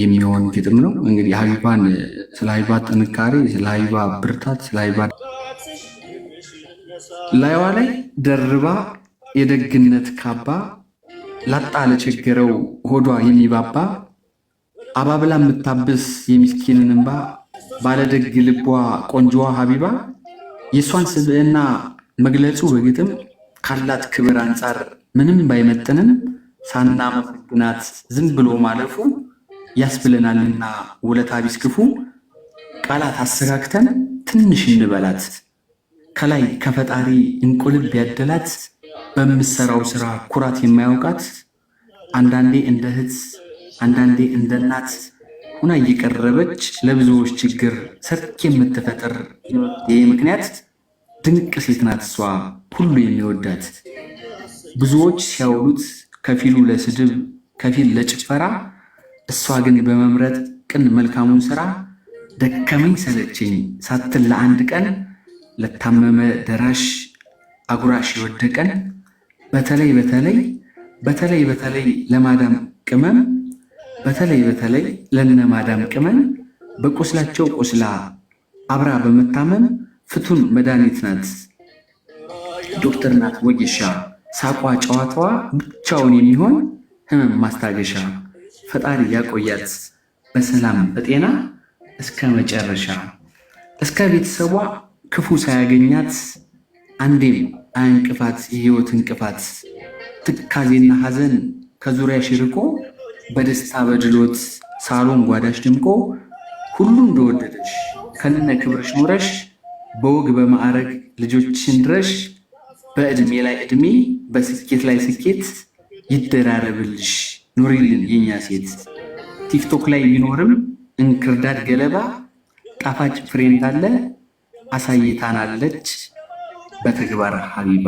የሚሆን ግጥም ነው። እንግዲህ ሀቢባን ስለ ሀቢባ ጥንካሬ፣ ስለ ሀቢባ ብርታት፣ ስለ ሀቢባ ላይዋ ላይ ደርባ የደግነት ካባ ላጣ ለቸገረው ሆዷ የሚባባ አባብላ የምታብስ የሚስኪንን እንባ ባለደግ ልቧ ቆንጆዋ ሀቢባ የእሷን ስብዕና መግለጹ በግጥም ካላት ክብር አንጻር ምንም ባይመጥንም ሳናመሰግናት ዝም ብሎ ማለፉ ያስብለናልና ውለታ ቢስ ክፉ ቃላት አሰጋግተን ትንሽ እንበላት ከላይ ከፈጣሪ እንቁልብ ያደላት በምትሰራው ስራ ኩራት የማያውቃት አንዳንዴ እንደ እህት አንዳንዴ እንደ እናት ሁና እየቀረበች ለብዙዎች ችግር ሰርክ የምትፈጥር ይህ ምክንያት ድንቅ ሴት ናት እሷ ሁሉ የሚወዳት። ብዙዎች ሲያውሉት ከፊሉ ለስድብ ከፊል ለጭፈራ እሷ ግን በመምረጥ ቅን መልካሙን ስራ ደከመኝ ሰለቸኝ ሳትል ለአንድ ቀን ለታመመ ደራሽ አጉራሽ የወደቀን በተለይ ለማዳም ቅመም በተለይ ለነ ማዳም ቅመም በቁስላቸው ቁስላ አብራ በመታመም ፍቱን መድኃኒት ናት ዶክተር ናት ወጌሻ ሳቋ ጨዋታዋ ብቻውን የሚሆን ህመም ማስታገሻ ፈጣሪ ያቆያት በሰላም በጤና እስከ መጨረሻ እስከ ቤተሰቧ ክፉ ሳያገኛት አንዴም እንቅፋት የህይወት እንቅፋት ትካዜና ሐዘን ከዙሪያ ሽርቆ በደስታ በድሎት ሳሎን ጓዳሽ ድምቆ ሁሉ እንደወደደሽ ከነ ክብርሽ ኖረሽ በወግ በማዕረግ ልጆችሽን ድረሽ በዕድሜ ላይ ዕድሜ በስኬት ላይ ስኬት ይደራረብልሽ ኑሪልን የኛ ሴት። ቲክቶክ ላይ ቢኖርም እንክርዳድ ገለባ ጣፋጭ ፍሬ እንዳለ አሳይታናለች በተግባር ሀቢባ።